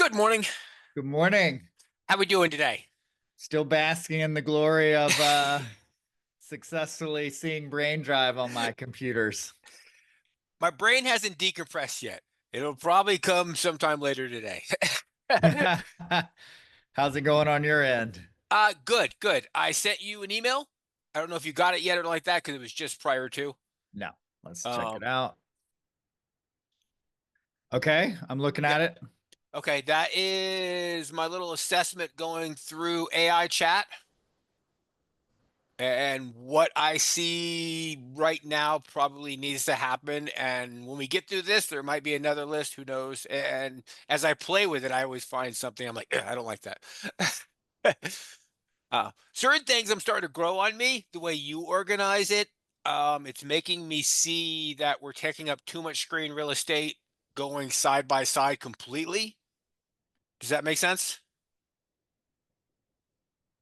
Good morning. Good morning. How we doing today? Still basking in the glory of successfully seeing BrainDrive on my computers. My brain hasn't decompressed yet. It'll probably come sometime later today. How's it going on your end? Good, good. I sent you an email. I don't know if you got it yet or like that because it was just prior to. No, let's check it Um, out. Okay, I'm looking yeah, at it. okay, that is my little assessment going through AI chat. And what I see right now probably needs to happen. And when we get through this, there might be another list. Who knows? And as I play with it, I always find something. I'm like, I don't like that. Certain things I'm starting to grow on me. The way you organize it, it's making me see that we're taking up too much screen real estate, going side by side completely. Does that make sense?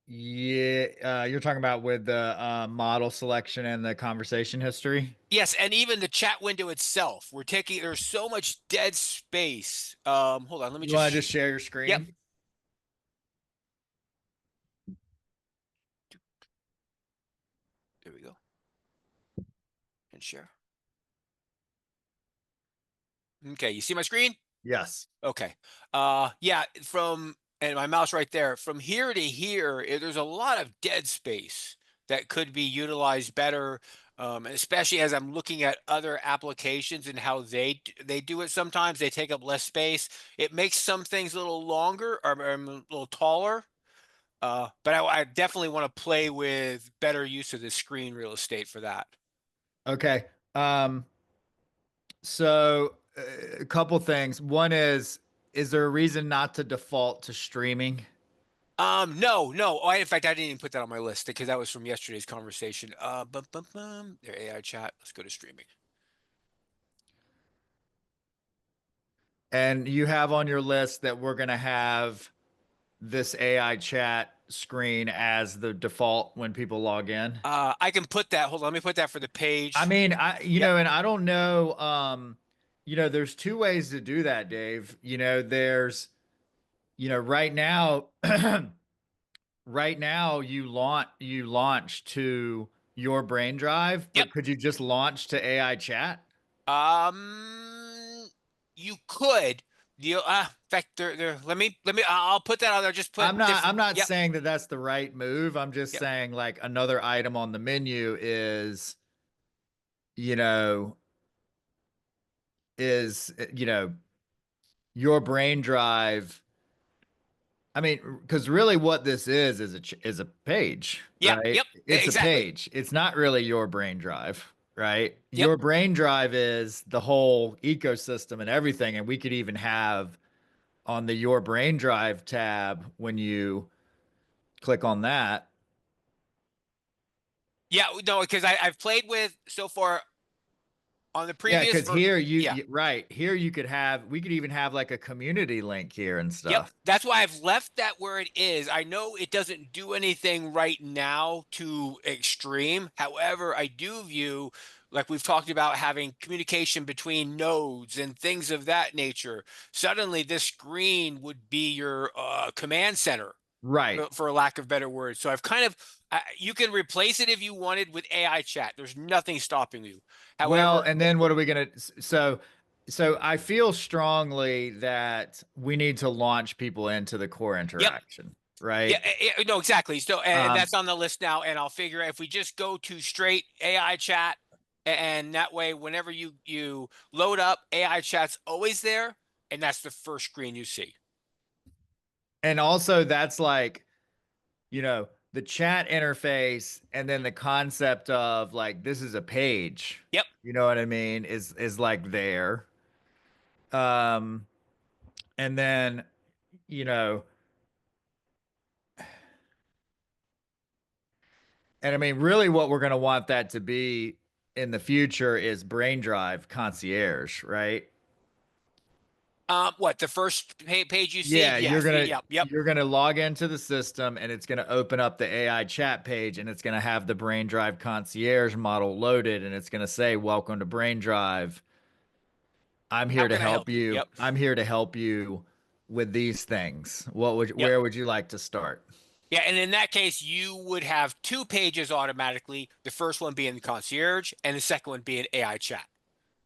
Yeah, you're talking about with the model selection and the conversation history. Yes, and even the chat window itself, we're taking there's so much dead space. Hold on, let me You want to just just share your yep, screen? there we go. And share. Okay, you see my screen? Yes. Okay. Yeah, from and my mouse right there. From here to here, there's a lot of dead space that could be utilized better. And especially as I'm looking at other applications and how they do it sometimes, they take up less space. It makes some things a little longer or a little taller. But I definitely want to play with better use of the screen real estate for that. Okay. Um, so a couple things. One is there a reason not to default to streaming? No, no. In fact, I didn't even put that on my list because that was from yesterday's conversation. There, AI chat. Let's go to streaming. And you have on your list that we're going to have this AI chat screen as the default when people log in. I can put that. Hold on, let me put that for the I page. mean, Yep, and I don't know, there's two ways to do that, Dave. There's, right now, right now you launch to your brain drive, yep. but could you just launch to AI chat? You could. In fact, there. Let me. I'll put that on there. Just put I'm different. not Yep. saying that that's the right move. I'm just Yep. saying like another item on the menu you know, is your brain drive. I mean, because really what this is a page, Yep. right? Yep. It's a Exactly. page. It's not really your brain drive, right? Yep. Your brain drive is the whole ecosystem and everything. And we could even have on the Your Brain Drive tab when you click on that. Yeah. No, because I've played with so far on the Yeah, previous. because here Yeah. right here we could even have like a community link here and Yep, stuff. that's why I've left that where it is. I know it doesn't do anything right now to extreme. However, I do view, like we've talked about, having communication between nodes and things of that nature. Suddenly, this screen would be your command center, Right. for a lack of better words. So I've kind of, you can replace it if you wanted with AI chat. There's nothing stopping you. Well, However, and then what are we gonna so I feel strongly that we need to launch people into the core yep. interaction, Yeah, right? no, exactly. So, and Um, that's on the list now. And I'll figure if we just go to straight AI chat, and that way, whenever you load up, AI chat's always there, and that's the first screen you see. and also that's like, the chat interface and then the concept of like this is a page, Yep. you know what I mean, is like there. Um, and then, you know, and I mean, really what we're gonna want that to be in the future is BrainDrive Concierge, right? What the first page you see? Yeah, Yes. Yep. Yep. you're gonna log into the system and it's gonna open up the AI chat page and it's gonna have the BrainDrive Concierge model loaded and it's gonna say, "Welcome to BrainDrive. I'm How here to can I help help you? you. Yep. I'm here to help you. with these things? Yep. Where would you like to start? Yeah, and in that case, you would have two pages automatically. The first one being the concierge, and the second one being AI chat.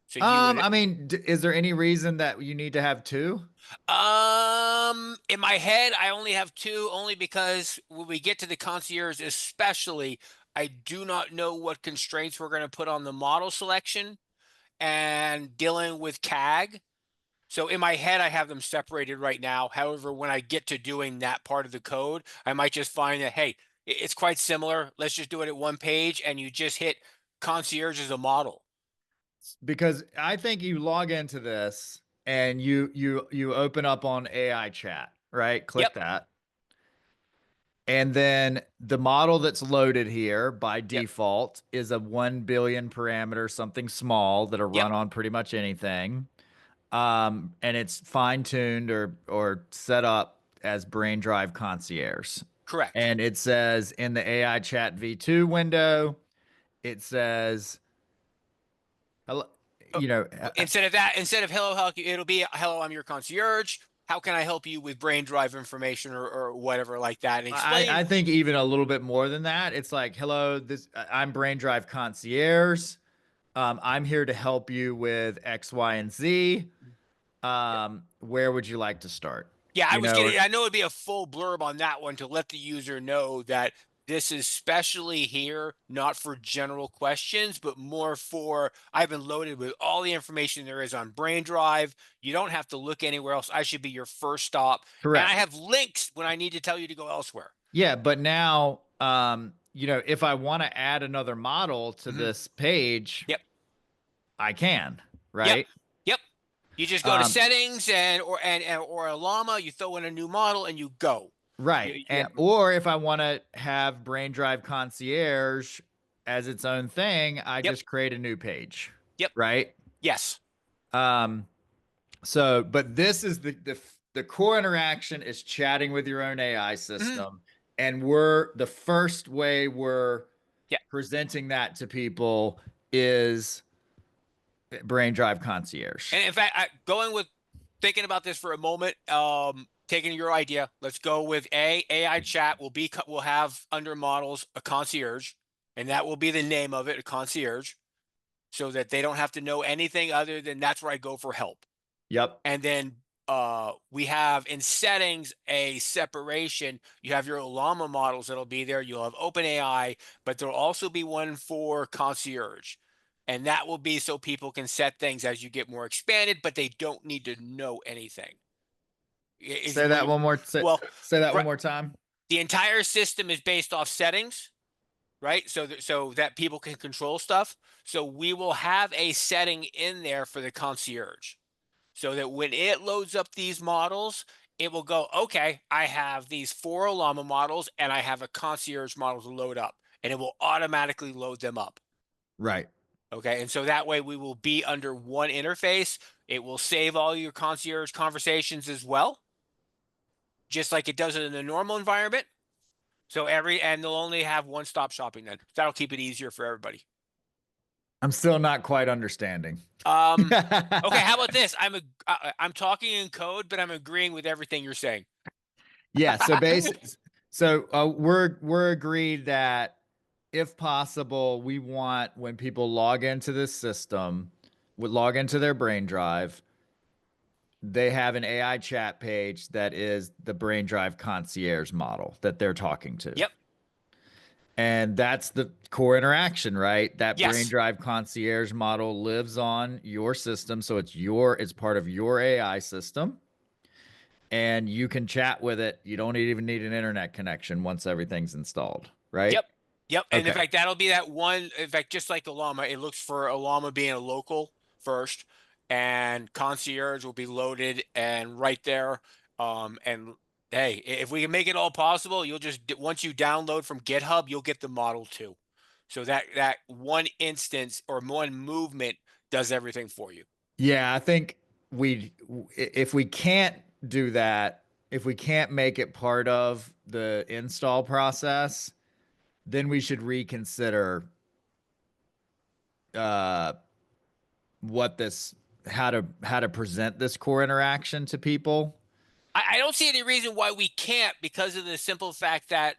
So you would, I mean, is there any reason that you need to have two? in my head, I only have two, only because when we get to the concierge, especially, I do not know what constraints we're going to put on the model selection and dealing with CAG. So in my head, I have them separated right now. However, when I get to doing that part of the code, I might just find that, hey, it's quite similar. Let's just do it at one page and you just hit concierge as a model. Because I think you log into this and you open up on AI chat, right? Yep, Click that. And then the model that's loaded here by yep, default is a 1 billion parameter, something small that'll yep, run on pretty much anything. And it's fine tuned or set up as BrainDrive Concierge. correct. And it says in the AI chat V2 window, it says, hello, Uh, you know, Instead of that, instead of hello, hello, it'll be hello, I'm your concierge. How can I help you with brain drive information or whatever like that? And explain. I think even a little bit more than that. It's like, hello, this I'm BrainDrive Concierge. I'm here to help you with X, Y, and Z. Where would you like to start? Yeah, I You was know, getting, I know it'd be a full blurb on that one to let the user know that this is specially here, not for general questions, but more for I've been loaded with all the information there is on Brain Drive. You don't have to look anywhere else. I should be your first stop. And I correct. have links when I need to tell you to go elsewhere. Yeah, but now, if I want to add another model to Mhm. this page, Yep. I can, Yep. right? Yep. You just go to Um, settings or a llama, you throw in a new model and you go. right. Yeah. And or if I want to have BrainDrive Concierge as its own thing, I Yep. just create a new page, Yep. right? Yes. Um, So, but this is the core interaction is chatting with your own AI Mhm. system, and we're the first way we're Yeah. presenting that to people is Brain Drive Concierge. And in fact, going with thinking about this for a moment, taking your idea, let's go with AI chat will have under models a concierge, and that will be the name of it, a concierge, so that they don't have to know anything other than that's where I go for help. Yep. And then we have in settings a separation. You have your llama models that'll be there. You'll have OpenAI, but there'll also be one for concierge. And that will be so people can set things as you get more expanded, but they don't need to know anything. Is Say where that you, one more. well, Say that one right, more time. the entire system is based off settings, right? So that people can control stuff. So we will have a setting in there for the concierge so that when it loads up these models, it will go, okay, I have these four llama models and I have a concierge model to load up, and it will automatically load them up. Right. Okay. And so that way we will be under one interface. It will save all your concierge conversations as well, just like it does it in the normal environment. And they'll only have one stop shopping then. That'll keep it easier for everybody. I'm still not quite understanding. Um, okay. How about this? I'm talking in code, but I'm agreeing with everything you're saying. Yeah, so we're agreed that if possible, we want when people log into this system, would log into their brain drive, they have an AI chat page that is the brain drive concierge model that they're talking to. Yep. And that's the core interaction, right? That brain Yes. drive concierge model lives on your system, so it's part of your AI system and you can chat with it. You don't even need an internet connection once everything's installed, right? Yep. Yep. And in Okay. fact, that'll be that one. In fact, just like the llama, it looks for a llama being a local first, and concierge will be loaded and right there. And hey, if we can make it all possible, you'll just once you download from GitHub, you'll get the model too. So that one instance or one movement does everything for you. Yeah, I think we if we can't do that, if we can't make it part of the install process, then we should reconsider uh what this how to present this core interaction to people. I don't see any reason why we can't because of the simple fact that,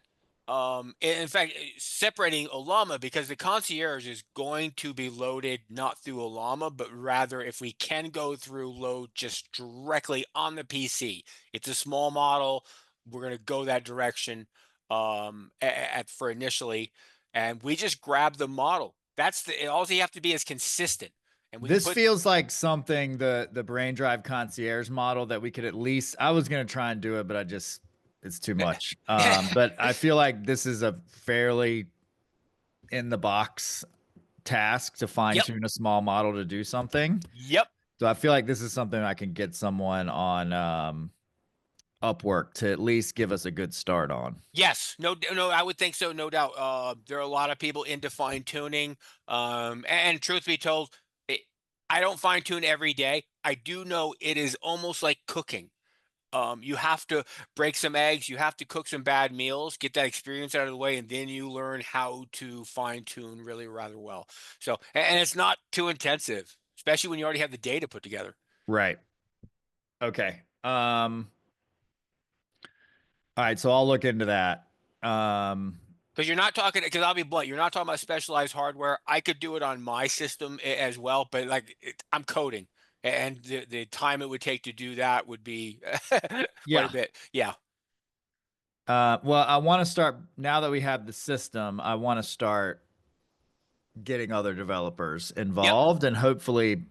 in fact, separating Olama because the concierge is going to be loaded not through Olama, but rather if we can go through load just directly on the PC. It's a small model. We're going to go that direction for initially, and we just grab the model. That's all you have to be is consistent, and we can This put. feels like something the BrainDrive Concierge model that we could at least. I was gonna try and do it, but I just it's too much. But I feel like this is a fairly in the box task to fine Yep. tune a small model to do something. Yep. So I feel like this is something I can get someone on Upwork to at least give us a good start on. Yes, no, I would think so, no doubt. There are a lot of people into fine tuning. And truth be told, it, I don't fine tune every day. I do know it is almost like cooking. You have to break some eggs, you have to cook some bad meals, get that experience out of the way, and then you learn how to fine tune really rather well. So, and it's not too intensive, especially when you already have the data put together. Right. Okay. All right, so I'll look into that. Because you're not talking, because I'll be blunt, you're not talking about specialized hardware. I could do it on my system as well, but like I'm coding, and the time it would take to do that would be quite a Yeah. bit. Yeah. Well, I want to start now that we have the system. I want to start getting other developers Yep. involved and hopefully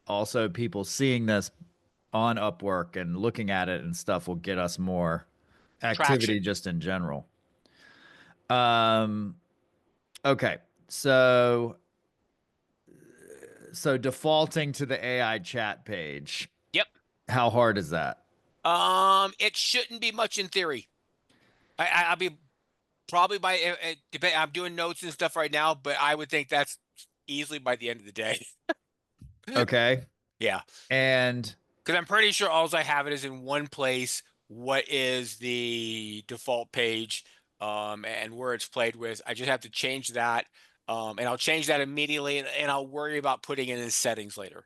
also people seeing this on Upwork and looking at it and stuff will get us more activity Traction. just in general. Um, okay. So defaulting to the AI chat page, Yep. how hard is that? It shouldn't be much in theory. I'll be probably by depend. I'm doing notes and stuff right now, but I would think that's easily by the end of the day. Okay. Yeah. And Because I'm pretty sure all I have it is in one place. What is the default page, and where it's played with? I just have to change that, and I'll change that immediately, and I'll worry about putting it in settings later.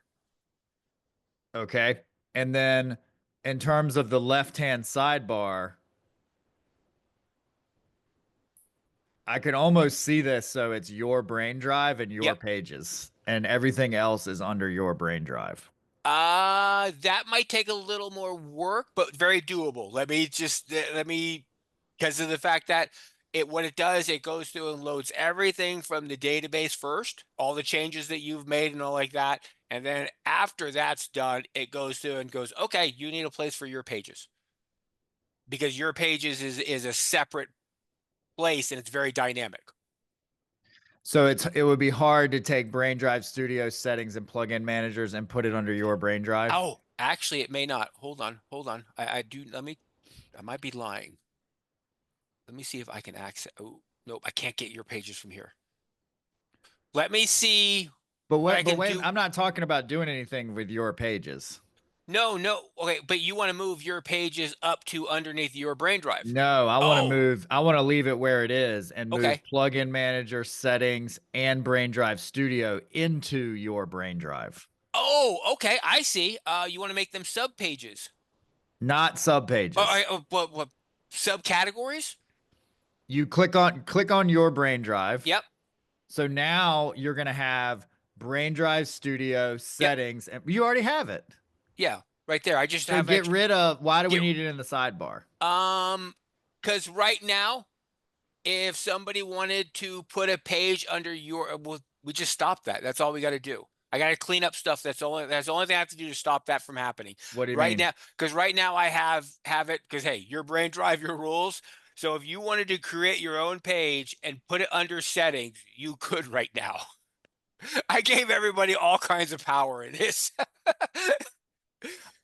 okay. And then in terms of the left-hand sidebar, I can almost see this so it's your brain drive and your Yep. pages, and everything else is under your brain drive. That might take a little more work, but very doable. Let me because of the fact that what it does, it goes through and loads everything from the database first, all the changes that you've made and all like that. And then after that's done, it goes through and goes, okay, you need a place for your pages because your pages is a separate place and it's very dynamic. So it would be hard to take brain drive studio settings and plugin managers and put it under your brain drive. Oh, actually, it may not. Hold on, hold on. I do. I might be lying. Let me see if I can access. Oh, nope, I can't get your pages from here. Let me see what I But can wait, do. I'm not talking about doing anything with your pages. No, no. Okay, but you want to move your pages up to underneath your brain drive. No, Oh, I want to leave it where it is and move okay. plugin manager settings and brain drive studio into your brain drive, Oh, okay. I see. You want to make them sub pages. not sub pages. What subcategories? You click on your brain drive. Yep. So now you're going to have brain drive studio Yep. settings and you already have it. Yeah. Right there. I just So have get extra. rid of why do we Get need it in the sidebar? um, because right now, if somebody wanted to put a page under your, well, we just stop that. That's all we got to do. I got to clean up stuff. That's the only thing I have to do to stop that from happening What do you right mean? now. Because right now I have it. Because hey, your brain drive your rules. So if you wanted to create your own page and put it under settings, you could right now. I gave everybody all kinds of power in this.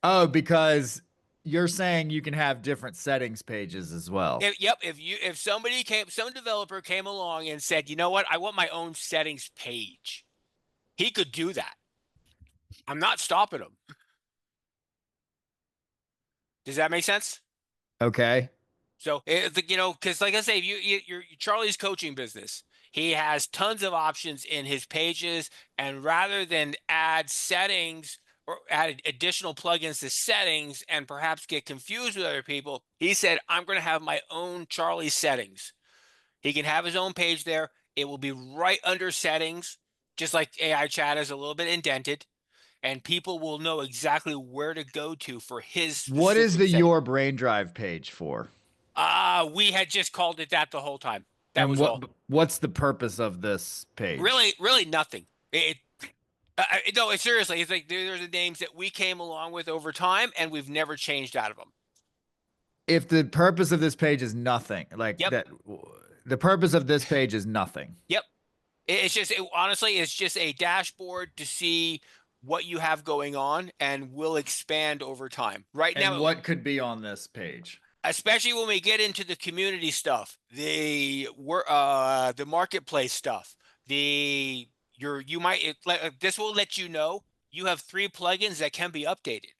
Oh, because you're saying you can have different settings pages as well. Yep, if somebody came, some developer came along and said, you know what, I want my own settings page, he could do that. I'm not stopping him. Does that make sense? Okay. So, because like I say, you're Charlie's coaching business. He has tons of options in his pages, and rather than add settings or add additional plugins to settings and perhaps get confused with other people, he said, I'm going to have my own Charlie settings. He can have his own page there. It will be right under settings, just like AI chat is a little bit indented, and people will know exactly where to go to for his What is specific the setting. Your Brain Drive page for? We had just called it that the whole time. That And was all. what's the purpose of this page? Really, really nothing. No, seriously, it's like there's the names that we came along with over time, and we've never changed out of them. If the purpose of this page is nothing, like Yep, that, the purpose of this page is nothing. yep. It's just honestly, it's just a dashboard to see what you have going on, and will expand over time. Right And now, what could be on this page? especially when we get into the community stuff, the marketplace stuff, the your you might this will let you know you have 3 plugins that can be updated.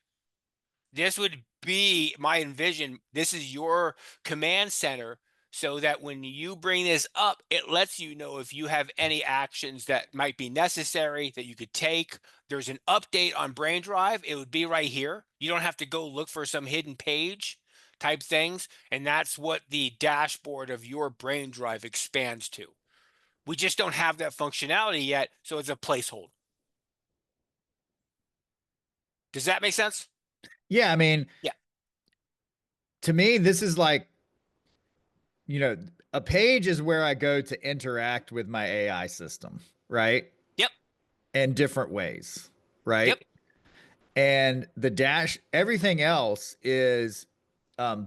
This would be my envision. This is your command center, so that when you bring this up, it lets you know if you have any actions that might be necessary that you could take. There's an update on BrainDrive. It would be right here. You don't have to go look for some hidden page type things. And that's what the dashboard of your BrainDrive expands to. We just don't have that functionality yet. So it's a placeholder. Does that make sense? Yeah, I mean, Yeah. to me, this is like, a page is where I go to interact with my AI system, right? Yep. In different ways, right? Yep. And everything else is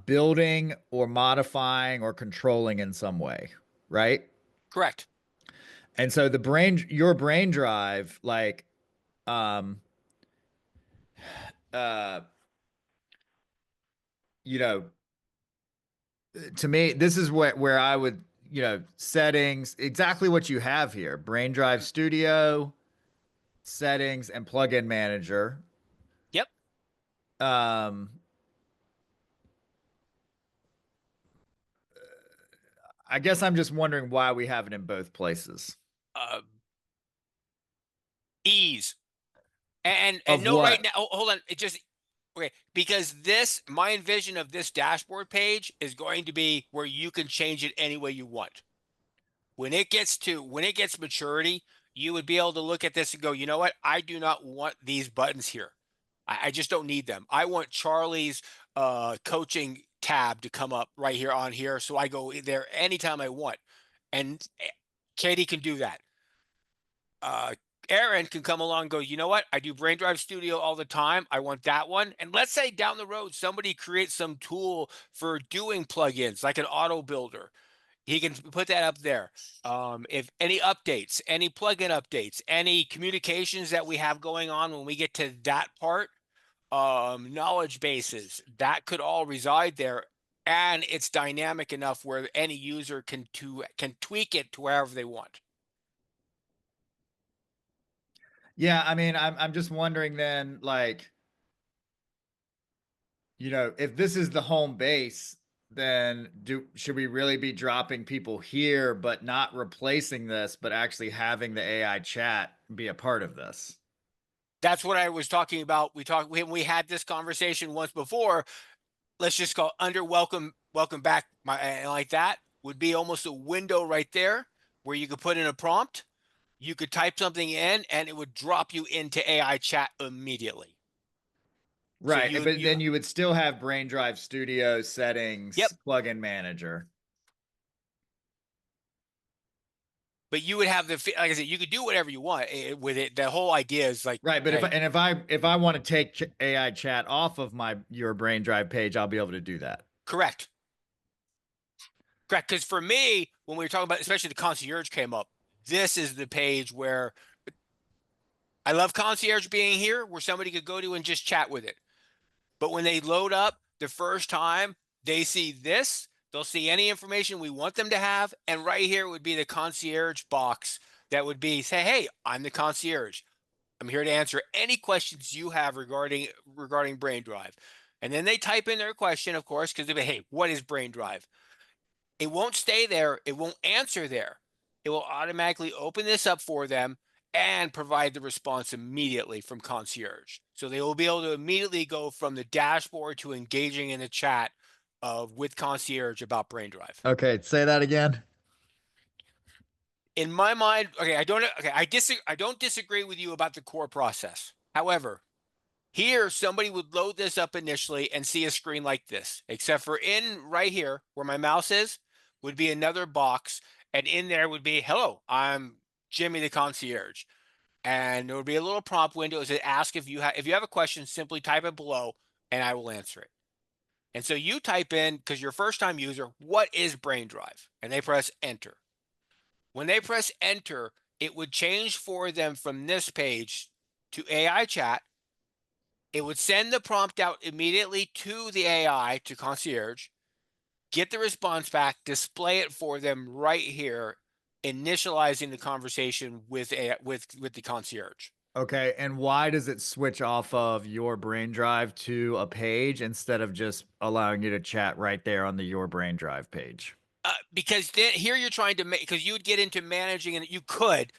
building or modifying or controlling in some way, right? Correct. And so your brain drive, like, um, uh, you know, to me, this is where I would, settings, exactly what you have here: Brain Drive Studio, settings, and plugin manager. Yep. Um, I guess I'm just wondering why we have it in both places. Uh, Ease. And Of no, right what? now, hold on. It just okay, because this my envision of this dashboard page is going to be where you can change it any way you want. When it gets maturity, you would be able to look at this and go, you know what? I do not want these buttons here. I just don't need them. I want Charlie's coaching tab to come up right here on here, so I go there anytime I want. And Katie can do that. uh, Aaron can come along and go, you know what? I do BrainDrive Studio all the time. I want that one. And let's say down the road, somebody creates some tool for doing plugins like an auto builder. He can put that up there. If any updates, any plugin updates, any communications that we have going on when we get to that part, knowledge bases, that could all reside there. And it's dynamic enough where any user can tweak it to wherever they want. Yeah, I mean, I'm just wondering then, like, if this is the home base, then should we really be dropping people here, but not replacing this, but actually having the AI chat be a part of this? That's what I was talking about. We had this conversation once before. Let's just go under welcome back, like that would be almost a window right there where you could put in a prompt. You could type something in and it would drop you into AI chat immediately. So Right, but then you would still have Brain Drive Studio yep. settings, plugin manager. But you would have like I said, you could do whatever you want with it. The whole idea is like, Right, but hey, if I want to take AI chat off of your Brain Drive page, I'll be able to do that. correct, correct. Because for me, when we were talking about, especially the concierge came up, this is the page where I love concierge being here, where somebody could go to and just chat with it. But when they load up the first time, they see this, they'll see any information we want them to have. And right here would be the concierge box that would be say, hey, I'm the concierge. I'm here to answer any questions you have regarding BrainDrive. And then they type in their question, of course, because they be, hey, what is BrainDrive? It won't stay there. It won't answer there. It will automatically open this up for them. and provide the response immediately from Concierge. So they will be able to immediately go from the dashboard to engaging in a chat with Concierge about BrainDrive. Okay, say that again. In my mind, okay, I don't disagree with you about the core process. However, here somebody would load this up initially and see a screen like this, except for in right here where my mouse is would be another box, and in there would be, hello, I'm Jimmy the Concierge. And there would be a little prompt window that ask if you have a question, simply type it below and I will answer it. And so you type in, because you're a first time user, what is BrainDrive? And they press enter. When they press enter, it would change for them from this page to AI chat. It would send the prompt out immediately to the AI, to Concierge, get the response back, display it for them right here, initializing the conversation with the Concierge. Okay, and why does it switch off of your brain drive to a page instead of just allowing you to chat right there on the your brain drive page? Because then here you're trying to make, because you would get into managing, and you could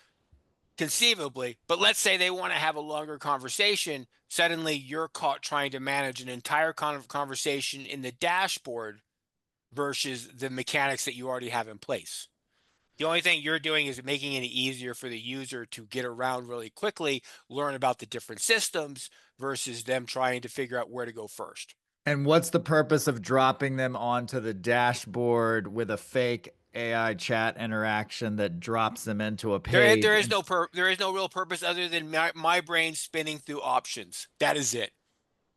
conceivably, but let's say they want to have a longer conversation. Suddenly you're caught trying to manage an entire conversation in the dashboard versus the mechanics that you already have in place. The only thing you're doing is making it easier for the user to get around really quickly, learn about the different systems versus them trying to figure out where to go first. And what's the purpose of dropping them onto the dashboard with a fake AI chat interaction that drops them into a page? There is no real purpose other than my brain spinning through options. That is it.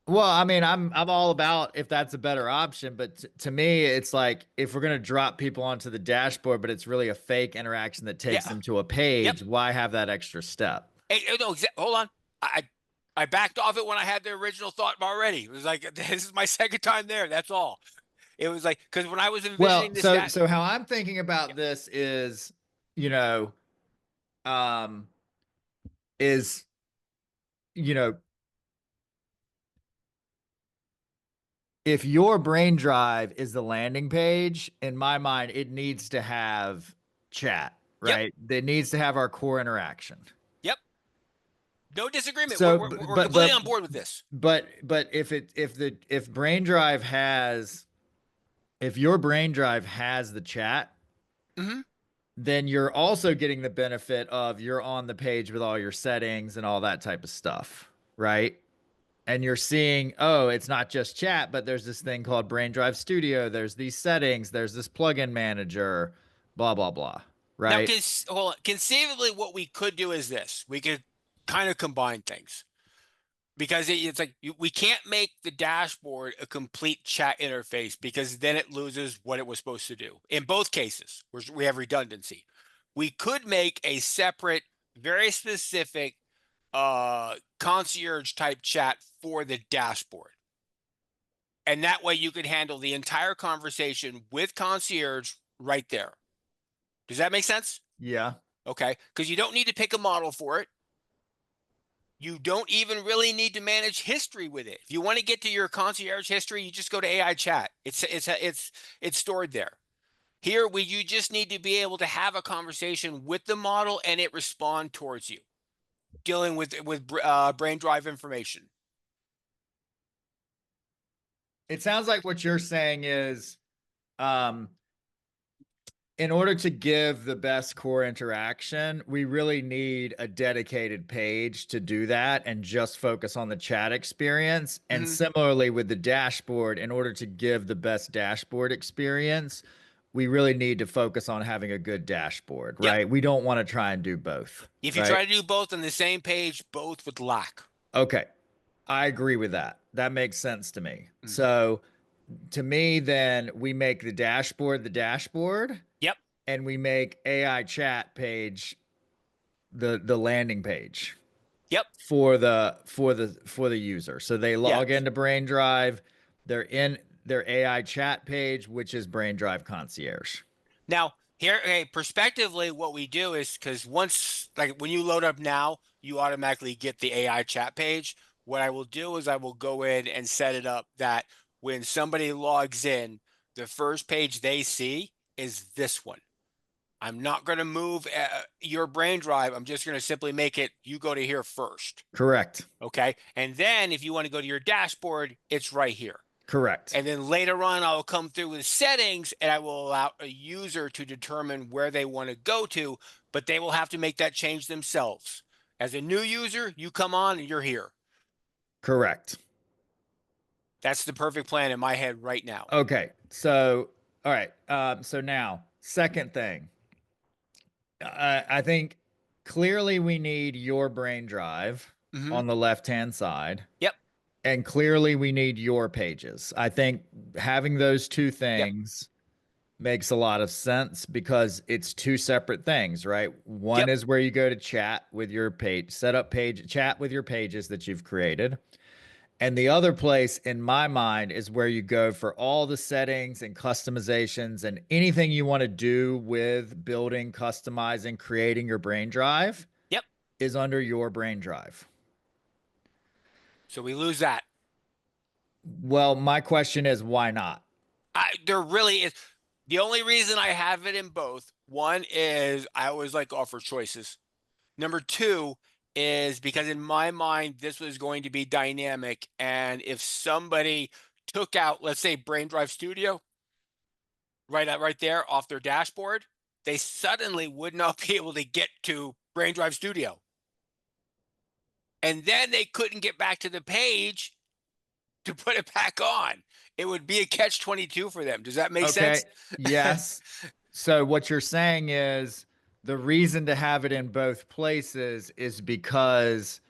Well, I mean, I'm all about if that's a better option, but to me, it's like if we're gonna drop people onto the dashboard, but it's really a fake interaction that takes Yeah. them to a Yep. page, why have that extra step? Hey, no, hold on. I backed off it when I had the original thought already. It was like this is my second time there. That's all. It was like, because when I was Well, envisioning this, so how I'm thinking yeah. about this is, you know, um, is you know, if your brain drive is the landing page, in my mind, it needs to have chat, Yep. right? It needs to have our core interaction. Yep. No disagreement. So, We're completely on board with this. but if brain drive has if your brain drive has the chat, Hmm. then you're also getting the benefit of you're on the page with all your settings and all that type of stuff, right? And you're seeing, oh, it's not just chat, but there's this thing called BrainDrive Studio. There's these settings. There's this plugin manager, blah blah blah. Now, Right? hold on. Conceivably, what we could do is this: we could kind of combine things, because it's like we can't make the dashboard a complete chat interface, because then it loses what it was supposed to do. In both cases, we have redundancy. We could make a separate, very specific concierge type chat for the dashboard. And that way you could handle the entire conversation with concierge right there. Does that make sense? Yeah. Okay. Because you don't need to pick a model for it. You don't even really need to manage history with it. If you want to get to your concierge history, you just go to AI chat. It's stored there. Here, you just need to be able to have a conversation with the model and it respond towards you, dealing with brain drive information. It sounds like what you're saying is, um, in order to give the best core interaction, we really need a dedicated page to do that and just focus on the chat experience. And Mm-hmm. similarly with the dashboard, in order to give the best dashboard experience, we really need to focus on having a good dashboard, Yep. right? We don't want to try and do both, If you right? try to do both on the same page, both would lack. Okay. I agree with that. That makes sense to me. Mm. So to me, then we make the dashboard, Yep. and we make AI chat page the landing page Yep. for the user. So they Yeah. log into BrainDrive, they're in their AI chat page, which is BrainDrive Concierge. Now, here, okay, perspectively, what we do is, because once, like when you load up now, you automatically get the AI chat page. What I will do is I will go in and set it up that when somebody logs in, the first page they see is this one. I'm not going to move your brain drive. I'm just going to simply make it, you go to here first. Correct. Okay. And then if you want to go to your dashboard, it's right here. Correct. And then later on, I'll come through with settings and I will allow a user to determine where they want to go to, but they will have to make that change themselves. As a new user, you come on and you're here. Correct. That's the perfect plan in my head right now. Okay. So, all right. So now, second thing, I think clearly we need your brain drive Mm-hmm. on the left-hand side, Yep. and clearly we need your pages. I think having those two Yep. things makes a lot of sense because it's two separate things, right? One Yep. is where you go to chat with your page, set up page, chat with your pages that you've created. And the other place in my mind is where you go for all the settings and customizations and anything you want to do with building, customizing, creating your brain drive Yep. is under your brain drive. So we lose that. Well, my question is why not? There really is. The only reason I have it in both, one is I always like offer choices. Number two is because in my mind, this was going to be dynamic. And if somebody took out, let's say, BrainDrive Studio, right there off their dashboard, they suddenly would not be able to get to BrainDrive Studio. And then they couldn't get back to the page to put it back on. It would be a catch-22 for them. Does that make Okay. sense? Yes. So what you're saying is the reason to have it in both places is because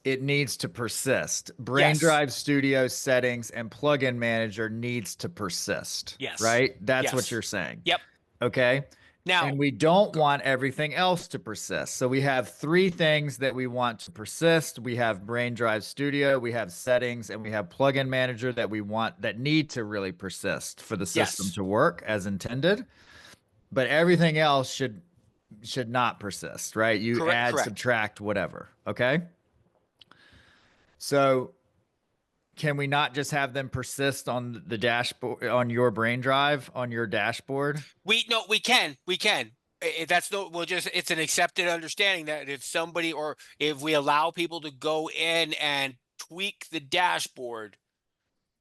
it needs to persist. Yes. BrainDrive Studio settings and plugin manager needs to persist, Yes. right? That's what Yes. you're saying. Yep. Okay. Now, And we don't want everything else to persist. So we have three things that we want to persist. We have BrainDrive Studio, we have settings, and we have plugin manager that we want that need to really persist for the system yes. to work as intended. But everything else should not persist, right? You Correct. add, Correct. subtract, whatever. Okay. So can we not just have them persist on the dashboard on your brain drive on your dashboard? We can. We can. That's no, we'll just, it's an accepted understanding that if somebody, or if we allow people to go in and tweak the dashboard,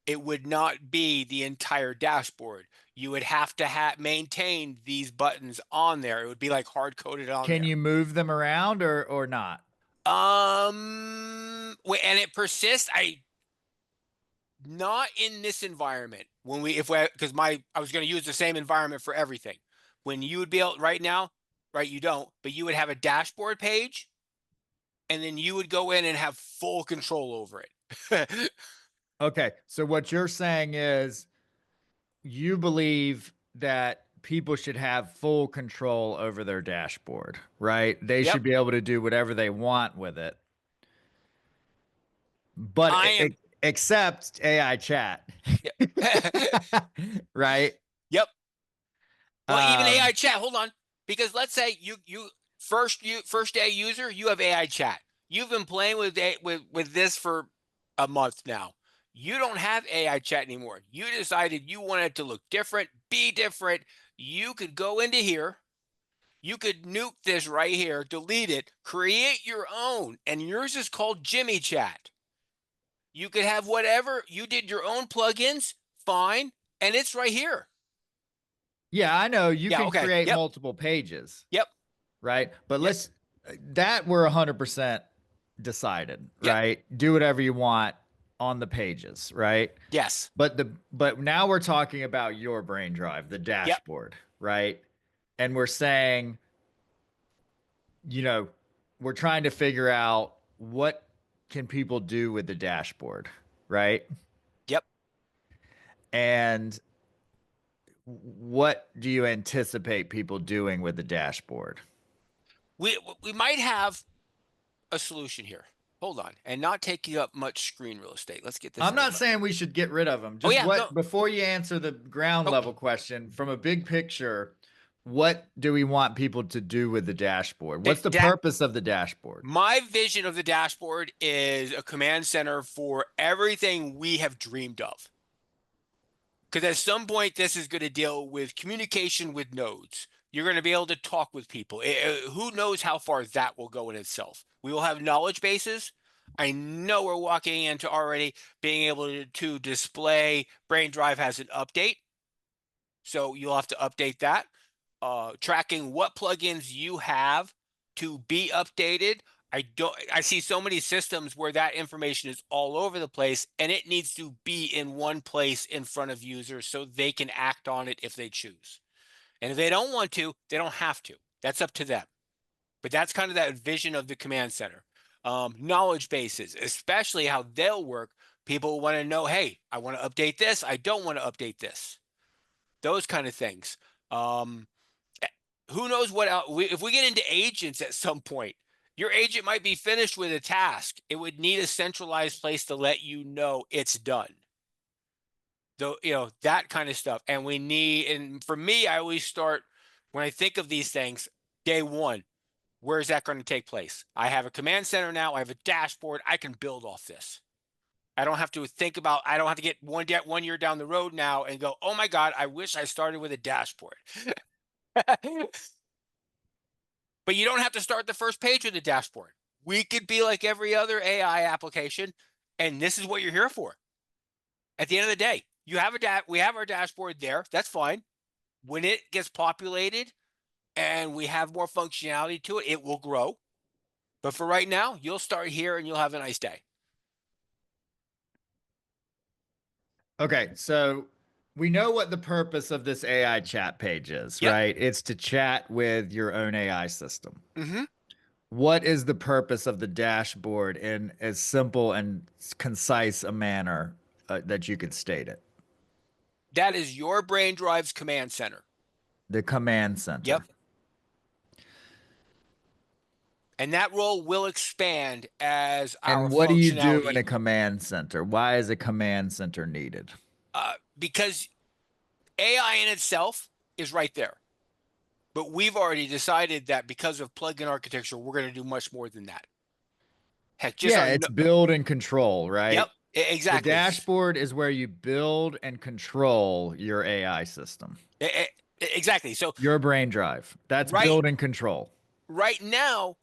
it would not be the entire dashboard. You would have to maintain these buttons on there. It would be like hard coded on Can there. you move them around or not? And it persists. Not in this environment. When we, if we, because I was going to use the same environment for everything. When you would be able, right now, right, you don't, but you would have a dashboard page, and then you would go in and have full control over it. Okay. So what you're saying is you believe that people should have full control over their dashboard, right? They Yep. should be able to do whatever they want with it. But I am. except AI chat. Yep. Right? Yep. Well, even Um, AI chat. Hold on, because let's say you first day user, you have AI chat. You've been playing with this for a month now. You don't have AI chat anymore. You decided you wanted to look different, be different. You could go into here. You could nuke this right here, delete it, create your own, and yours is called Jimmy Chat. You could have whatever you did, your own plugins, fine, and it's right here. yeah, I know you Yeah. can Okay. create Yep. multiple pages, Yep. right? But Yep. let's that we're 100% decided, Yep. right? Do whatever you want on the pages, right? Yes. But now we're talking about your brain drive, the Yep. dashboard, right? And we're saying, you know, we're trying to figure out what can people do with the dashboard, right? Yep. And what do you anticipate people doing with the dashboard? We might have a solution here. Hold on, and not taking up much screen real estate. Let's get this I'm out of not the. saying we should get rid of them. Oh Just yeah, no. what, before you answer the ground Oh, level question, from a big picture, what do we want people to do with the dashboard? What's the that purpose of the dashboard? my vision of the dashboard is a command center for everything we have dreamed of. Because at some point, this is going to deal with communication with nodes, You're going to be able to talk with people. Who knows how far that will go in itself? We will have knowledge bases. I know we're walking into already being able to display BrainDrive has an update. So you'll have to update that. Tracking what plugins you have to be updated. I see so many systems where that information is all over the place, and it needs to be in one place in front of users so they can act on it if they choose. And if they don't want to, they don't have to. That's up to them. But that's kind of that vision of the command center. Knowledge bases, especially how they'll work. People want to know, hey, I want to update this. I don't want to update this. Those kind of things. Um, who knows what else? If we get into agents at some point, your agent might be finished with a task. It would need a centralized place to let you know it's done. Though, that kind of stuff. And for me, I always start when I think of these things, day one, where is that going to take place? I have a command center now. I have a dashboard. I can build off this. I don't have to I don't have to get 1 year down the road now and go, oh my God, I wish I started with a dashboard. But you don't have to start the first page with a dashboard. We could be like every other AI application, and this is what you're here for. At the end of the day, we have our dashboard there. That's fine. When it gets populated and we have more functionality to it, it will grow. But for right now, you'll start here and you'll have a nice day. Okay, so we know what the purpose of this AI chat page is, Yep. right? It's to chat with your own AI system. Mm-hmm. What is the purpose of the dashboard in as simple and concise a manner that you could state it? That is your BrainDrive's command center. The command center. Yep. And that role will expand as our And what do you do in functionality, a command center? Why is a command center needed? because AI in itself is right there. But we've already decided that because of plugin architecture, we're going to do much more than that. Heck, just Yeah, our, it's build and control, right? yep, The exactly. dashboard is where you build and control your AI system. Exactly. So Your brain drive. That's right, build and control. right now,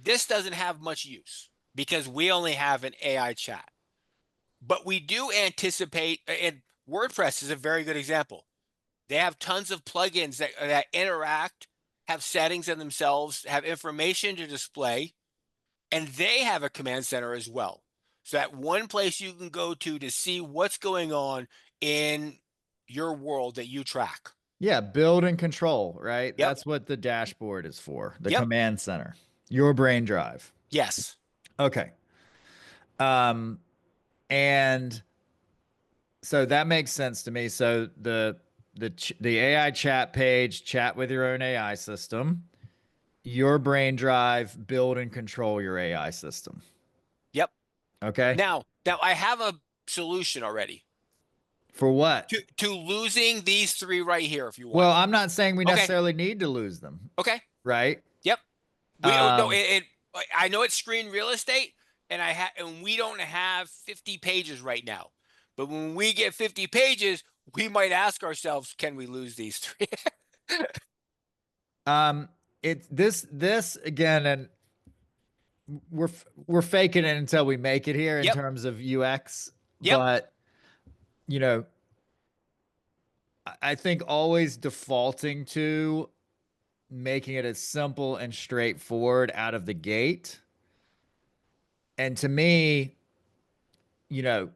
this doesn't have much use because we only have an AI chat. But we do anticipate, and WordPress is a very good example. They have tons of plugins that interact, have settings in themselves, have information to display, and they have a command center as well. So that one place you can go to see what's going on in your world that you track. Yeah, build and control, right? Yep. That's what the dashboard is for. The Yep. command center. Your brain drive. Yes. Okay. Um and so that makes sense to me. So the AI chat page, chat with your own AI system. Your brain drive, build and control your AI system. Yep. Okay? Now I have a solution already For what? to losing these three right here if you want. Well, I'm not saying we Okay. necessarily need to lose them, Okay. right? Yep. We no Um, I know it's screen real estate and we don't have 50 pages right now. But when we get 50 pages, we might ask ourselves, can we lose these three? um, this again, and we're faking it until we make it here in Yep. terms of UX, Yep. but you know, I think always defaulting to making it as simple and straightforward out of the gate. And to me,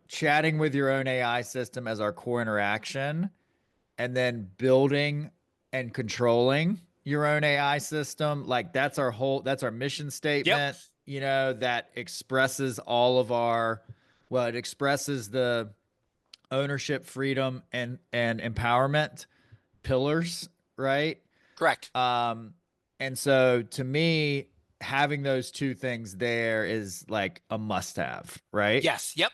chatting with your own AI system as our core interaction and then building and controlling your own AI system, like that's our mission Yep. statement, that expresses it expresses the ownership, freedom, and empowerment pillars, right? Correct. And so to me, having those two things there is like a must have, right? Yes. Yep.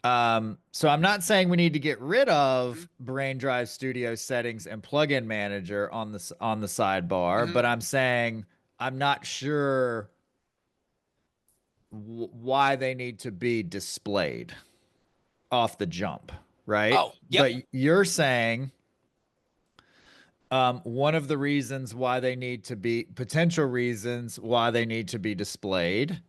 So I'm not saying we need to get rid Mhm. of BrainDrive Studio settings and plugin manager on the sidebar, Mhm. but I'm saying I'm not sure why they need to be displayed off the jump, right? Oh, yep. But you're saying One of the reasons why they need to be potential reasons why they need to be displayed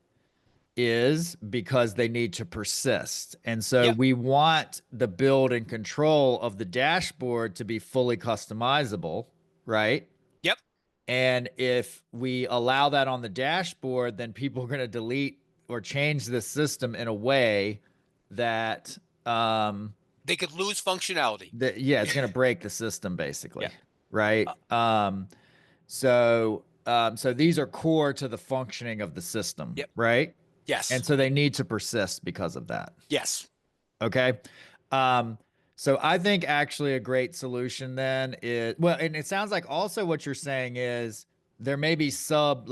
is because they need to persist. And so Yep. we want the build and control of the dashboard to be fully customizable, right? Yep. And if we allow that on the dashboard, then people are going to delete or change the system in a way that, They could lose functionality. yeah, it's going to break the system Yeah. basically, right? Uh, So these are core to the functioning of the system, yep. right? And Yes. so they need to persist because of that. Yes. Okay. Um, so I think actually a great solution then is, well, and it sounds like also what you're saying is there may be sub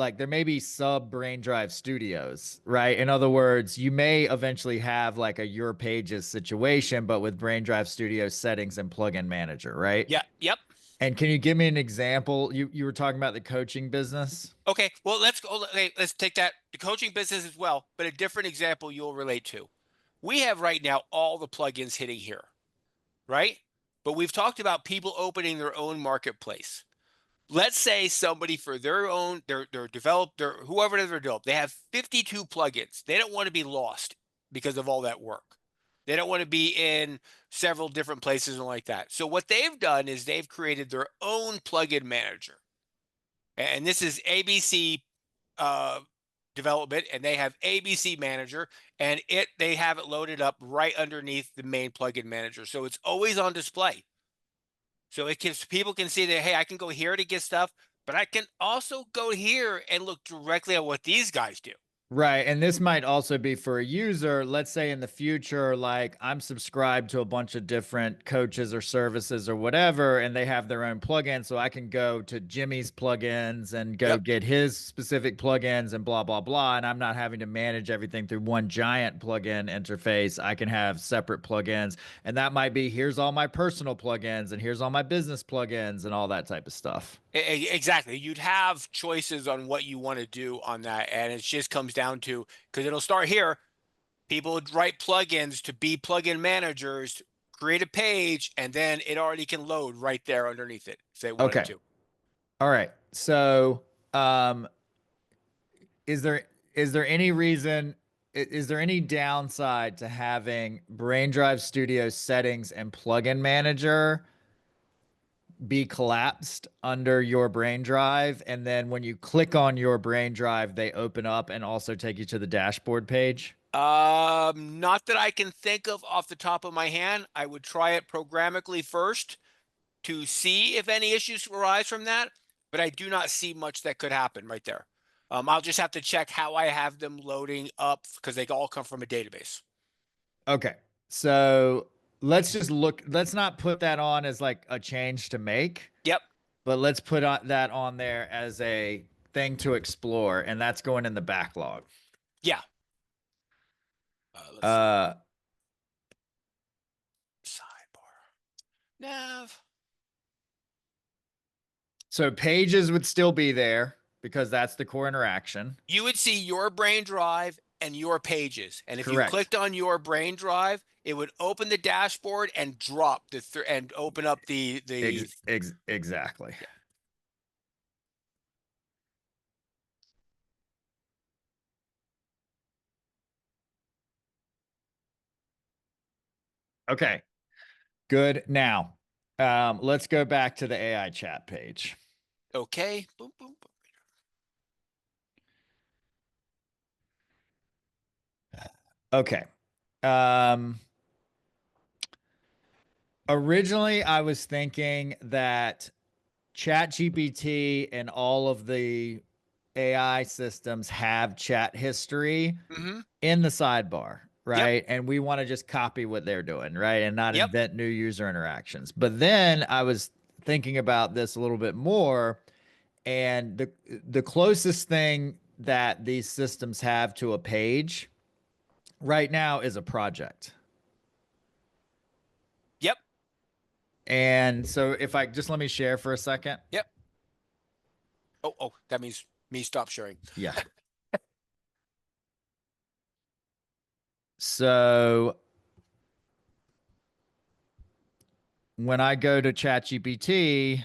brain drive studios, right? In other words, you may eventually have like a your pages situation, but with brain drive studio settings and plugin manager, right? Yeah. Yep. And can you give me an example? You were talking about the coaching business. Okay. Well, let's go. Okay, let's take that the coaching business as well, but a different example you'll relate to. We have right now all the plugins hitting here, right? But we've talked about people opening their own marketplace. Let's say somebody for their own, they're developed, whoever they're developed, they have 52 plugins. They don't want to be lost because of all that work. They don't want to be in several different places and like that. So what they've done is they've created their own plugin manager. And this is ABC uh, development, and they have ABC Manager, and they have it loaded up right underneath the main plugin manager, so it's always on display. So it can people can see that, hey, I can go here to get stuff, but I can also go here and look directly at what these guys do. Right. And this might also be for a user. Let's say in the future, like I'm subscribed to a bunch of different coaches or services or whatever, and they have their own plugin. So I can go to Jimmy's plugins and go Yep. get his specific plugins and blah, blah, blah. And I'm not having to manage everything through one giant plugin interface. I can have separate plugins. And that might be here's all my personal plugins and here's all my business plugins and all that type of stuff. Exactly. You'd have choices on what you want to do on that. And it just comes down to because it'll start here. People would write plugins to be plugin managers, create a page, and then it already can load right there underneath it if they wanted Okay. to. All right. So, um, is there any reason is there any downside to having BrainDrive Studio settings and plugin manager be collapsed under your BrainDrive and then when you click on your BrainDrive they open up and also take you to the dashboard page? Not that I can think of off the top of my hand. I would try it programmatically first to see if any issues arise from that, but I do not see much that could happen right there. I'll just have to check how I have them loading up because they all come from a database. Okay. So, let's not put that on as like a change to make, Yep. but let's put that on there as a thing to explore and that's going in the backlog. Yeah. Let's see. Uh Sidebar. Nav. So pages would still be there because that's the core interaction. You would see your brain drive and your pages. And if you Correct. clicked on your brain drive, it would open the dashboard and drop and open up the Exactly. yeah. Okay. Good. Now, let's go back to the AI chat page. Okay. Boom, boom, boom. Okay. Um, Originally, I was thinking that ChatGPT and all of the AI systems have chat history Mm-hmm. in the sidebar, Yep. right? And we want to just copy what they're doing, right? And not Yep. invent new user interactions. But then I was thinking about this a little bit more, and the closest thing that these systems have to a page right now is a project. Yep. And so if I just let me share for a second. Yep. Oh, that means me stop sharing. Yeah. So when I go to ChatGPT,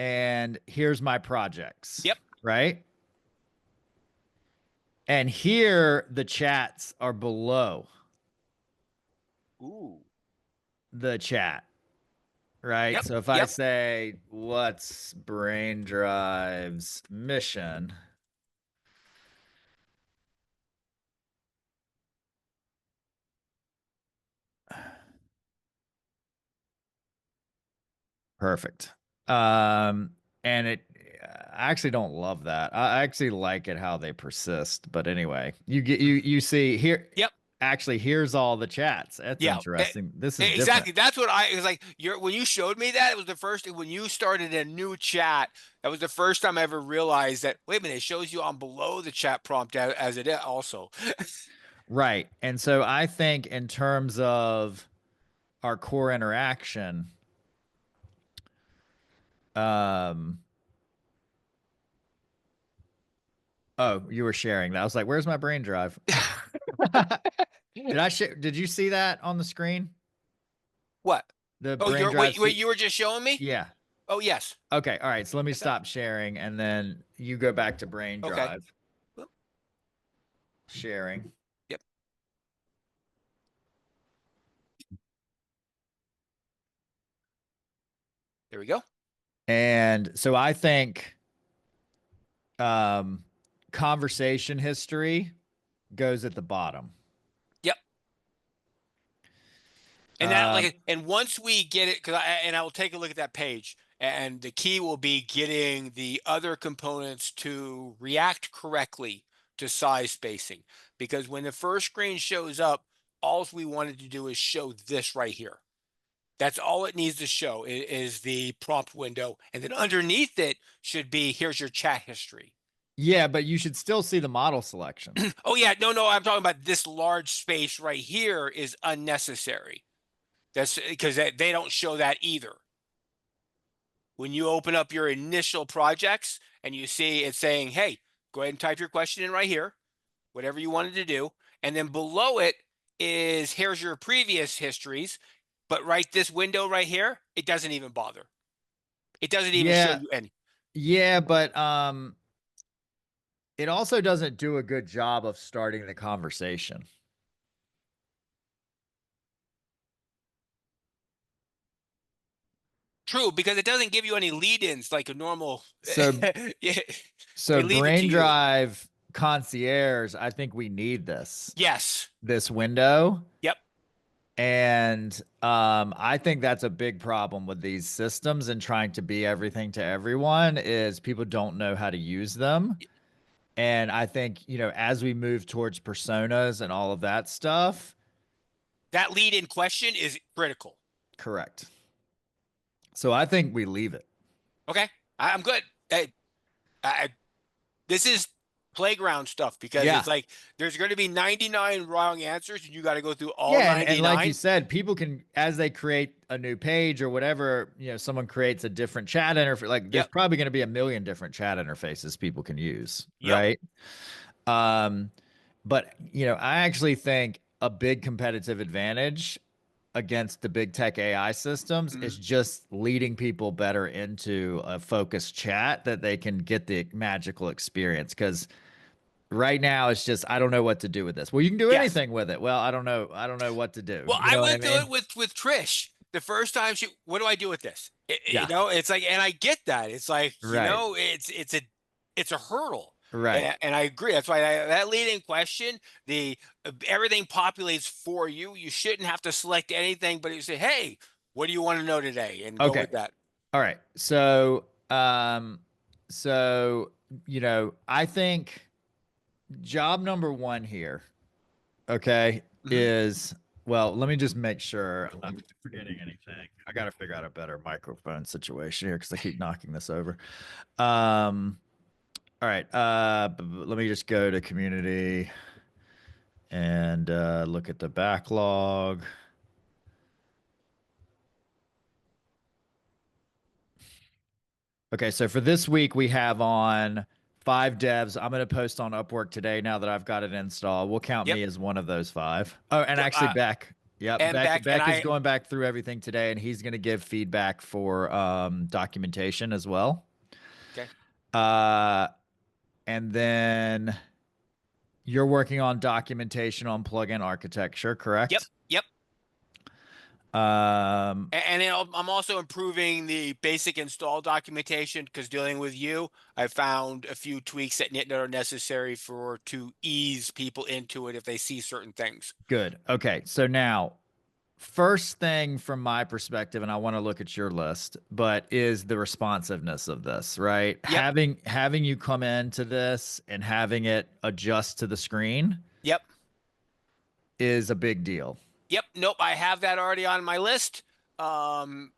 and here's my projects, Yep. right? And here the chats are below Ooh. the chat, right? Yep. So if I Yep. say, what's BrainDrive's mission? Perfect. And I actually don't love that. I actually like it how they persist. But anyway, you see here. Yep. Actually, here's all the chats. That's Yeah. interesting. This is different. Exactly. That's what I it was like. When you showed me that, it was the first when you started a new chat. That was the first time I ever realized that. Wait a minute, it shows you on below the chat prompt as it is also. Right. And so I think in terms of our core interaction, um, oh, you were sharing that. I was like, where's my brain drive? Did you see that on the screen? What? The Oh, brain drive wait, you were just showing me? Yeah. Oh, yes. Okay. All right. So let me Yes, sir. stop sharing and then you go back to brain Okay. drive Well, sharing. yep. There we go. And so I think um, conversation history goes at the bottom. Yep. And that Um, and once we get it, I will take a look at that page, and the key will be getting the other components to react correctly to size spacing. Because when the first screen shows up, all we wanted to do is show this right here. That's all it needs to show is the prompt window, and then underneath it should be here's your chat history. yeah, but you should still see the model selection. Oh yeah, no, I'm talking about this large space right here is unnecessary. That's because they don't show that either. When you open up your initial projects and you see it saying, hey, go ahead and type your question in right here, whatever you wanted to do. And then below it is here's your previous histories. But right this window right here, it doesn't even bother. It doesn't even show Yeah, you any. yeah, but it also doesn't do a good job of starting the conversation. True, because it doesn't give you any lead-ins like a normal. So Yeah, so they leave it to you. BrainDrive Concierge, I think we need Yes. this window. Yep. And I think that's a big problem with these systems and trying to be everything to everyone is people don't know how to use them. And I think, as we move towards personas and all of that stuff, That lead-in question is critical. correct. So I think we leave it. Okay. I'm good. I, this is playground stuff because Yeah. it's like there's going to be 99 wrong answers and you got to go through all Yeah, and like you 99. said, people can as they create a new page or whatever, someone creates a different chat interface. Like there's Yep. probably going to be a million different chat interfaces people can use, Yep. right? Um, but I actually think a big competitive advantage against the big tech AI systems is Mhm. just leading people better into a focused chat that they can get the magical experience. Because right now it's just I don't know what to do with this. Well, you can do Yes. anything with it. Well, I don't know. I don't know what to do. Well, You I know what I went through mean? it with Trish the first time what do I do with this? Yeah. It's like, and I get that. It's like, Right. it's a hurdle. Right. And I agree. That's why that leading question, the everything populates for you. You shouldn't have to select anything, but you say, hey, what do you want to know today? And go Okay. with that. All right. So I think job number one here, okay, Mhm. is well, let me just make sure I'm not forgetting anything. I got to figure out a better microphone situation here because I keep knocking this over. Um, all right. Let me just go to community and look at the backlog. Okay, so for this week, we have on 5 devs. I'm going to post on Upwork today now that I've got it installed. We'll count Yep. me as one of those 5. Oh, and Yep. actually, Beck. Yep. and Beck, and Beck is I. going back through everything today, and he's going to give feedback for documentation as well. Okay. Uh, and then you're working on documentation on plugin architecture, Yep. correct? Yep. Um, And then I'm also improving the basic install documentation because dealing with you, I found a few tweaks that are necessary for to ease people into it if they see certain things. Good. Okay. So now, first thing from my perspective, and I want to look at your list, but is the responsiveness of this, right? Yep. Having you come into this and having it adjust to the screen Yep. is a big deal. Yep. Nope. I have that already on my list.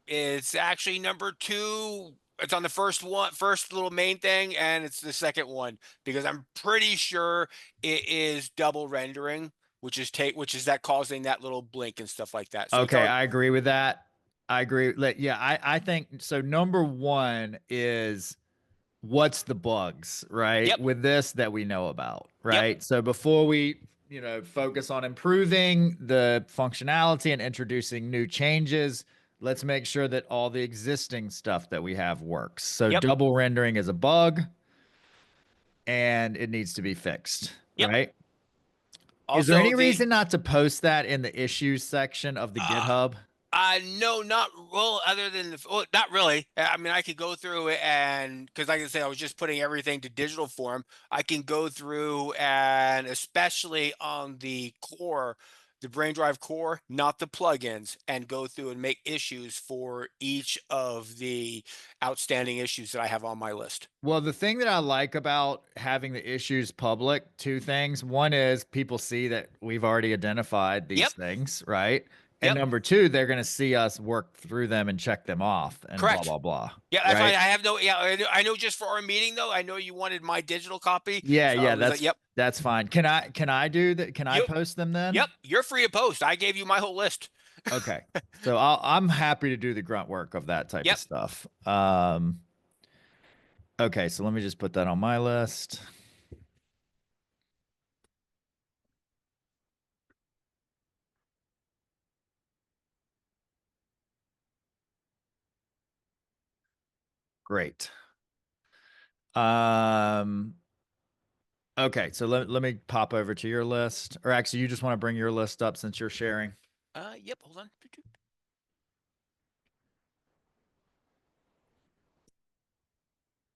It's actually number two. It's on the first little main thing, and it's the second one because I'm pretty sure it is double rendering, which is that causing that little blink and stuff like that. So it's Okay, already. I agree with that. I agree. Yeah, I think so. Number one is what's the bugs, right? Yep. With this that we know about, Yep. right? So before we, focus on improving the functionality and introducing new changes, let's make sure that all the existing stuff that we have works. So Yep. double rendering is a bug and it needs to be fixed, Yep. right? Is there Also, any reason not to post that in the issues section of the uh, GitHub? no, not well. Other than not really. I mean, I could go through it and because, like I say, I was just putting everything to digital form. I can go through and especially on the core, the BrainDrive core, not the plugins, and go through and make issues for each of the outstanding issues that I have on my list. Well, the thing that I like about having the issues public, two things. One is people see that we've already identified Yep. these things, right? And Yep. number two, they're going to see us work through them and check them off and blah, Correct. blah, blah, Yeah, that's fine. right? I have no. Yeah, I know. Just for our meeting, though, I know you wanted my digital copy, Yeah, so I yeah, was like, "Yep, that's fine. Can I do that? Can I you, post them then? yep, you're free of post. I gave you my whole list." Okay. So I'm happy to do the grunt work of that type of Yep. stuff. Okay, so let me just put that on my list. Great. Um, Okay, so let me pop over to your list. Or actually, you just want to bring your list up since you're sharing. Yep. Hold on.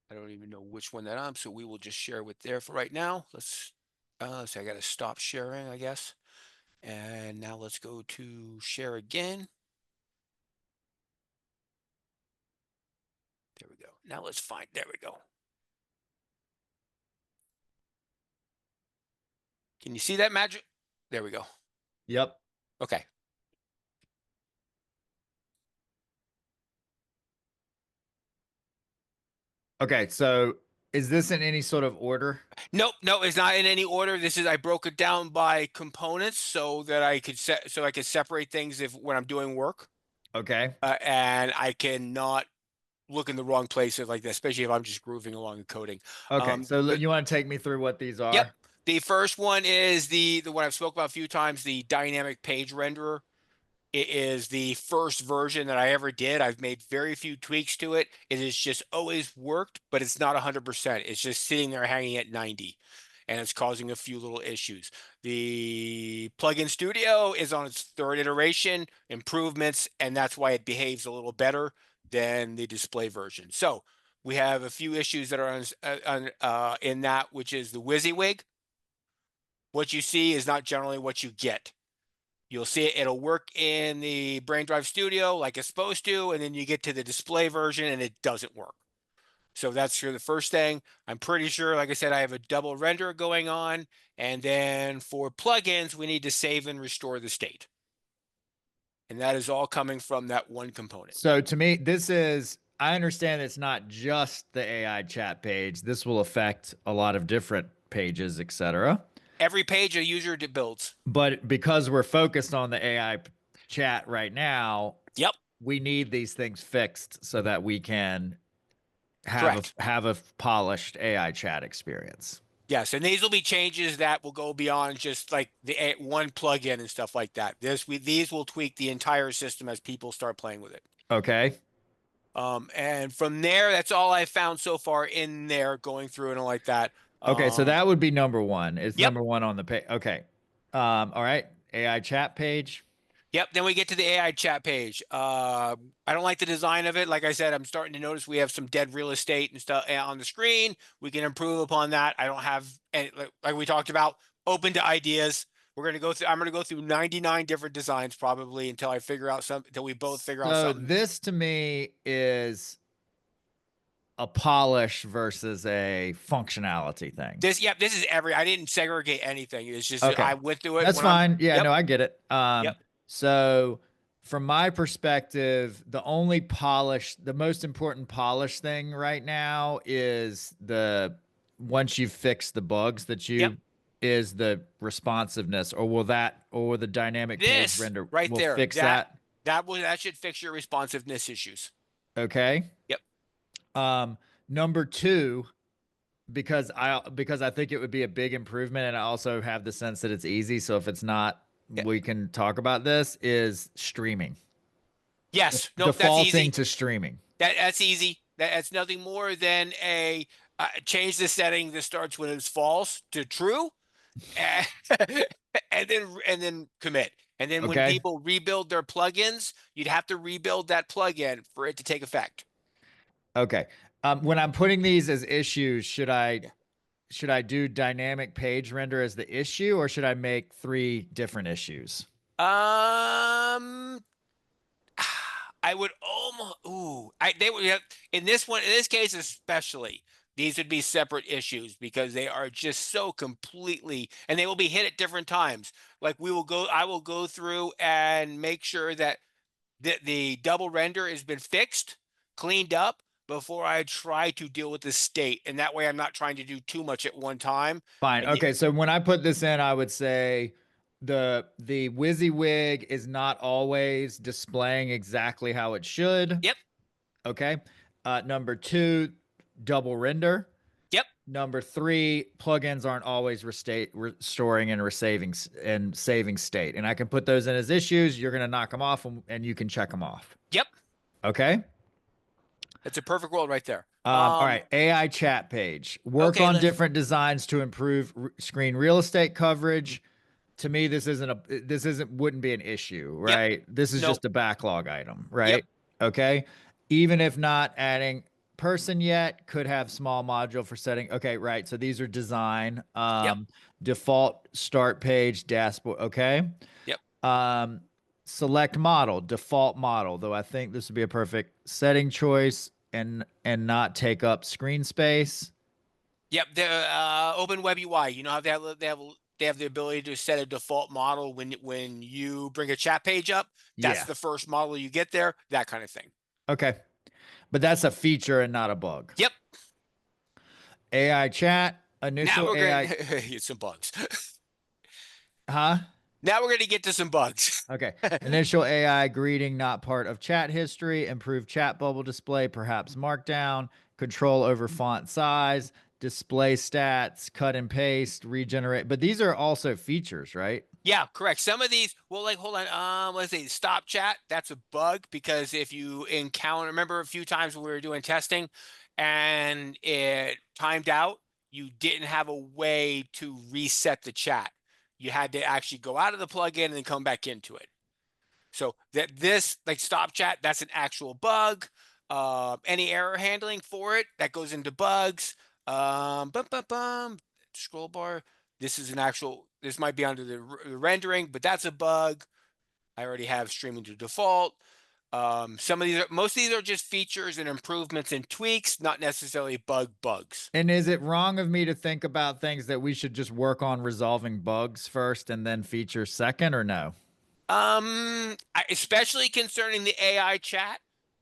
I don't even know which one that I'm, so we will just share with there for right now. Let's see. I got to stop sharing, I guess. And now let's go to share again. There we go. Now let's find. There we go. Can you see that magic? There we go. Yep. Okay. Okay, so is this in any sort of order? Nope, no, it's not in any order. I broke it down by components so that I could separate things if when I'm doing work, Okay. and I can not look in the wrong places like that, especially if I'm just grooving along and coding. Okay, so But you want to take me through what these yep, are? the first one is the one I've spoke about a few times, the dynamic page renderer. It is the first version that I ever did. I've made very few tweaks to it. It has just always worked, but it's not 100%. It's just sitting there hanging at 90 and it's causing a few little issues. The plugin studio is on its third iteration, improvements, and that's why it behaves a little better than the display version. So we have a few issues that are in that, which is the WYSIWYG. What you see is not generally what you get. You'll see it'll work in the BrainDrive Studio like it's supposed to, and then you get to the display version and it doesn't work. So that's for the first thing. I'm pretty sure, like I said, I have a double render going on. And then for plugins, we need to save and restore the state. And that is all coming from that one component. So to me, I understand it's not just the AI chat page. This will affect a lot of different pages, etc. Every page a user builds. But because we're focused on the AI chat right now, Yep, we need these things fixed so that we can correct. have a polished AI chat experience. Yes, and these will be changes that will go beyond just like the one plugin and stuff like that. These will tweak the entire system as people start playing with it. Okay. And from there, that's all I found so far in there going through and all like that. Okay, so Um, that would be number one. It's yep, number one on the page. Okay. All right. AI chat page. yep. Then we get to the AI chat page. I don't like the design of it. Like I said, I'm starting to notice we have some dead real estate and stuff on the screen. We can improve upon that. I don't have any, like we talked about, open to ideas. We're going to go through, I'm going to go through 99 different designs probably until I figure out something, until we both figure out So something. this to me is a polish versus a functionality thing. Yep, this is I didn't segregate anything. It's just, Okay. I went through it That's when I'm, fine. Yeah, yep, no, I get it. yep, So from my perspective, the only polish, the most important polish thing right now is the once you've fixed the bugs that yep. you is the responsiveness, or will that, or will the dynamic page This render right will there, fix that? that should fix your responsiveness issues. Okay. Yep. Number two, because I think it would be a big improvement, and I also have the sense that it's easy. So if it's not, Yep. we can talk about this, is streaming. Yes. Nope. That's Defaulting easy. to streaming. That's easy. That's nothing more than a change the setting that starts when it's false to true, and, and then commit. And then when Okay. people rebuild their plugins, you'd have to rebuild that plugin for it to take effect. Okay. When I'm putting these as issues, Yeah. should I do dynamic page render as the issue, or should I make three different issues? Um, I would almost. Ooh, they would have in this one. In this case, especially, these would be separate issues because they are just so completely, and they will be hit at different times. Like we will go. I will go through and make sure that the double render has been fixed, cleaned up before I try to deal with the state, and that way I'm not trying to do too much at one time. Fine. And Okay. So when I put this in, I would say the WYSIWYG is not always displaying exactly how it should. yep, Okay. Number two, double render. yep, Number three, plugins aren't always restoring and saving state. And I can put those in as issues. You're going to knock them off, and you can check them off. yep. Okay. That's a perfect world right there. All right. AI chat page. Work Okay, on let's. different designs to improve screen real estate coverage. To me, this isn't wouldn't be an issue, Yep, right? This is nope, just a backlog item, yep, right? Okay. Even if not adding person yet, could have small module for setting. Okay, right. So these are design. yep, Default start page dashboard. Okay. yep. Um, select model, default model, though I think this would be a perfect setting choice and not take up screen space. Yep, the Open Web UI. You know how they have the ability to set a default model when you bring a chat page up. That's Yeah. the first model you get there. That kind of thing. Okay. But that's a feature and not a bug. Yep. AI chat, Now initial we're gonna AI, get some bugs. huh? Now we're gonna get to some bugs. Okay. Initial AI greeting not part of chat history, improved chat bubble display, perhaps markdown, control over font size, display stats, cut and paste, regenerate. But these are also features, right? Yeah, correct. Some of these, well, like hold on. Let's see, stop chat. That's a bug because if you encounter, remember a few times when we were doing testing and it timed out, you didn't have a way to reset the chat. You had to actually go out of the plugin and then come back into it. So that this like stop chat, that's an actual bug. Any error handling for it that goes into bugs. Bum, bum, bum, scroll bar. This is an actual. This might be under the rendering, but that's a bug. I already have streaming to default. Some of these, most of these are just features and improvements and tweaks, not necessarily bugs. And is it wrong of me to think about things that we should just work on resolving bugs first and then features second, or no? Especially concerning the AI chat,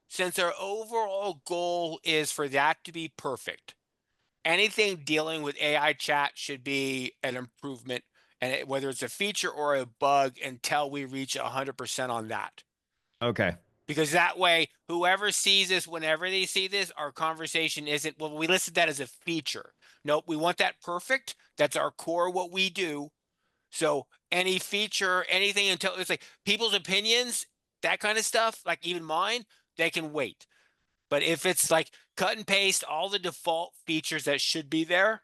since our overall goal is for that to be perfect. Anything dealing with AI chat should be an improvement, and whether it's a feature or a bug, until we reach 100% on that. Okay. Because that way, whoever sees this, whenever they see this, our conversation isn't, well, we listed that as a feature. Nope, we want that perfect. That's our core, what we do. So any feature, anything until it's like people's opinions, that kind of stuff, like even mine, they can wait. But if it's like cut and paste all the default features that should be there,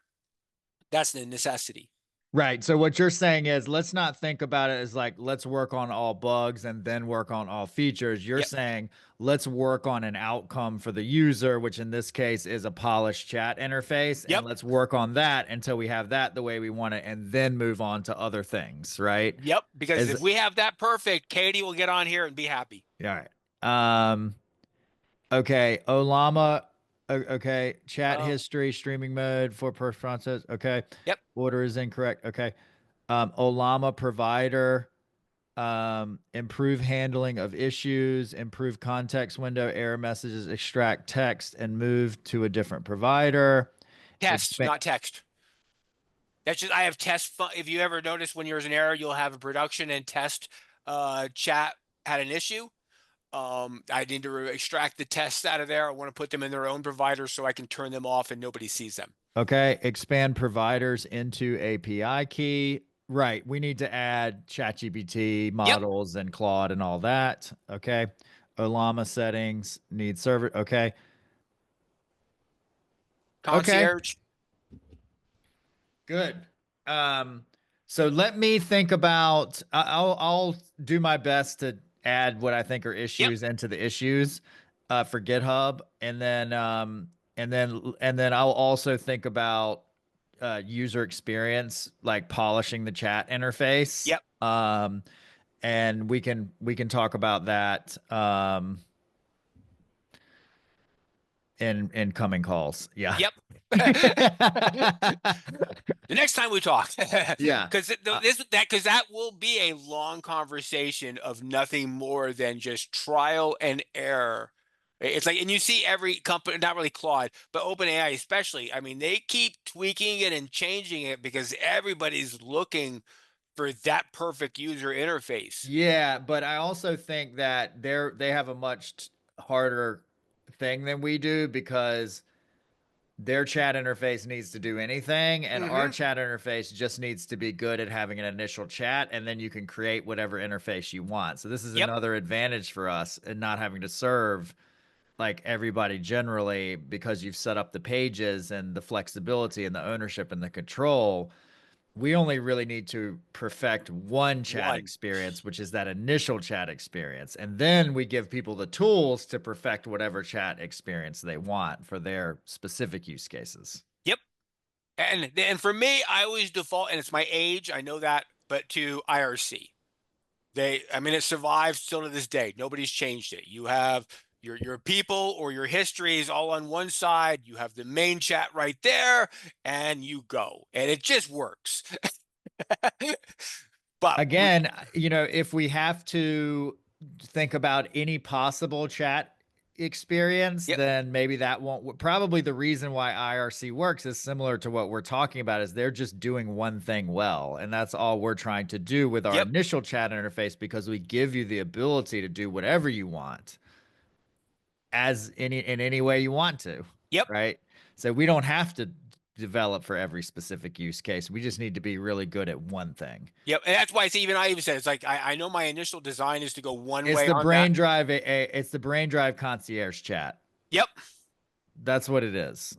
that's the necessity. Right. So what you're saying is let's not think about it as like let's work on all bugs and then work on all features. You're Yep. saying let's work on an outcome for the user, which in this case is a polished chat interface, and Yep. let's work on that until we have that the way we want it and then move on to other things, right? Yep. Because Is if we have that perfect, Katie will get on here and be happy. all right. Okay, Olama. Okay, chat Uh, history, streaming mode for per process. Okay, yep. order is incorrect. Okay, Olama provider. Improve handling of issues, improve context window, error messages, extract text, and move to a different provider. Test, Expand. not text. That's just I have test. If you ever notice when there's an error, you'll have a production and test chat had an issue. I need to extract the tests out of there. I want to put them in their own provider so I can turn them off and nobody sees them. Okay, expand providers into API key. Right, we need to add ChatGPT Yep. models and Claude and all that. Okay, Olama settings need server. Okay, okay, Concierge. good. Um, so let me think about. I'll do my best to add what I think are Yep. issues into the issues for GitHub, and then I'll also think about user experience, like polishing the chat interface. Yep. And we can talk about that in coming calls. Yeah. Yep. The next time we talk, Yeah. because Uh, that will be a long conversation of nothing more than just trial and error. It's like, and you see every company, not really Claude, but OpenAI especially. I mean, they keep tweaking it and changing it because everybody's looking for that perfect user interface. Yeah, but I also think that they have a much harder thing than we do because their chat interface needs to do anything, and our Hmm. chat interface just needs to be good at having an initial chat, and then you can create whatever interface you want. So this is Yep. another advantage for us in not having to serve like everybody generally because you've set up the pages and the flexibility and the ownership and the control. We only really need to perfect one chat One. experience, which is that initial chat experience. And then we give people the tools to perfect whatever chat experience they want for their specific use cases. Yep. And for me, I always default, and it's my age, I know that, but to IRC. I mean, it survives still to this day. Nobody's changed it. You have your people or your histories all on one side. You have the main chat right there, and you go, and it just works. But we, Again, if we have to think about any possible chat experience, yep, then maybe that won't. Probably the reason why IRC works is similar to what we're talking about is they're just doing one thing well. And that's all we're trying to do with our yep, initial chat interface because we give you the ability to do whatever you want as in any way you want to, yep, right? So we don't have to develop for every specific use case. We just need to be really good at one thing. yep. And that's why I even said it's like I know my initial design is to go one It's way the on that. It's the BrainDrive Concierge chat. Yep, That's what it is.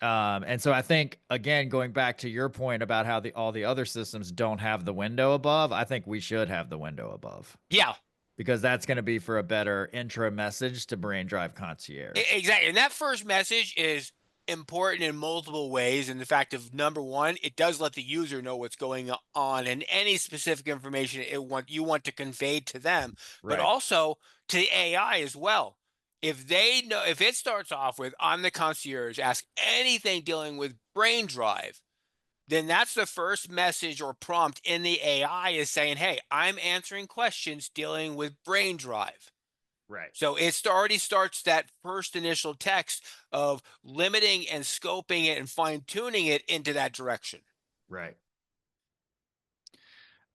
And so I think again, going back to your point about how all the other systems don't have the window above, I think we should have the window above yeah. because that's going to be for a better intro message to BrainDrive Concierge. Exactly. And that first message is important in multiple ways. And the fact of number one, it does let the user know what's going on and any specific information you want to convey to them, but Right. also to the AI as well. If they know, if it starts off with I'm the concierge, ask anything dealing with brain drive, then that's the first message or prompt in the AI is saying, hey, I'm answering questions dealing with brain drive. Right. So it already starts that first initial text of limiting and scoping it and fine tuning it into that direction. Right.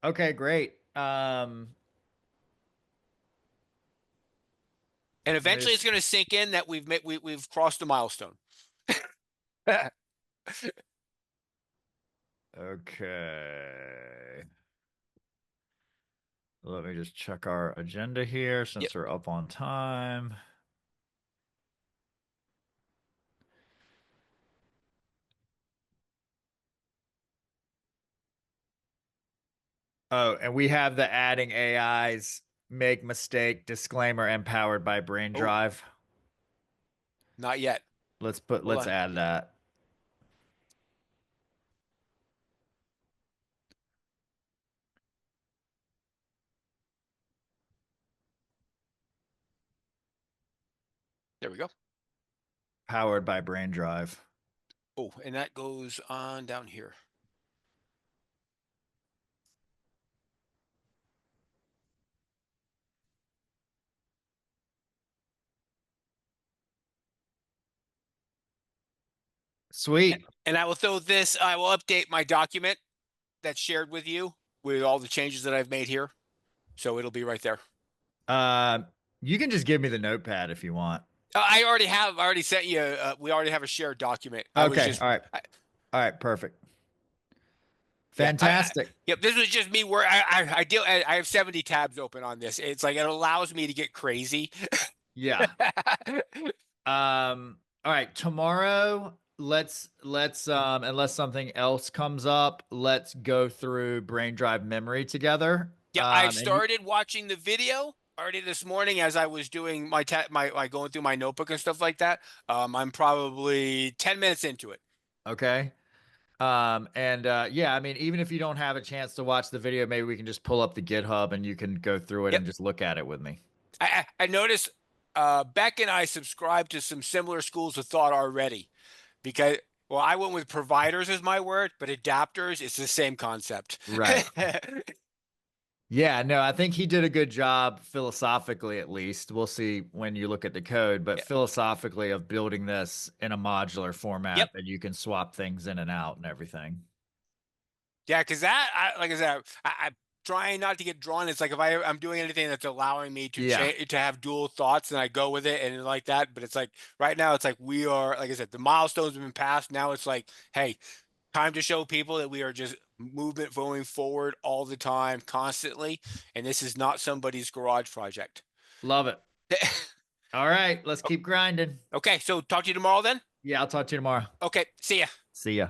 Okay, great. And eventually it's Miss going to sink in that we've crossed a milestone. Okay. Let me just check our agenda here Yep. since we're up on time. Oh, and we have the adding AIs, make mistake, disclaimer, empowered by Oh, BrainDrive. not yet. Hold Let's on. add that. There we go. Powered by BrainDrive. Oh, and that goes on down here. Sweet. And I will throw this, I will update my document that's shared with you with all the changes that I've made here. So it'll be right there. Uh, you can just give me the notepad if you want. I already sent you, we already have a shared document. I was Okay. just, All right. I, All right. Perfect. yeah, Fantastic. yep. This was just me where I have 70 tabs open on this. It's like, it allows me to get crazy. Yeah. All right, tomorrow let's unless something else comes up, let's go through Brain Drive memory together. Yeah, I And you started watching the video already this morning as I was doing my going through my notebook and stuff like that. I'm probably 10 minutes into it. okay. And yeah, I mean, even if you don't have a chance to watch the video, maybe we can just pull up the GitHub and you can go through it Yep. and just look at it with me. I noticed Beck and I subscribe to some similar schools of thought already because, well, I went with providers as my word, but adapters, it's the same concept. Right. Yeah, no, I think he did a good job philosophically, at least. We'll see when you look at the code, but Yep. philosophically of building this in a modular Yep. format that you can swap things in and out and everything. Yeah, because like I said, I'm trying not to get drawn. It's like if I'm doing anything that's allowing me to Yeah, change to have dual thoughts, and I go with it and like that. But it's like right now, it's like we are, like I said, the milestones have been passed. Now it's like, hey, time to show people that we are just movement going forward all the time, constantly, and this is not somebody's garage project. love it. All right, let's keep grinding. Okay, so talk to you tomorrow then. Yeah, I'll talk to you tomorrow. Okay, see ya. See ya.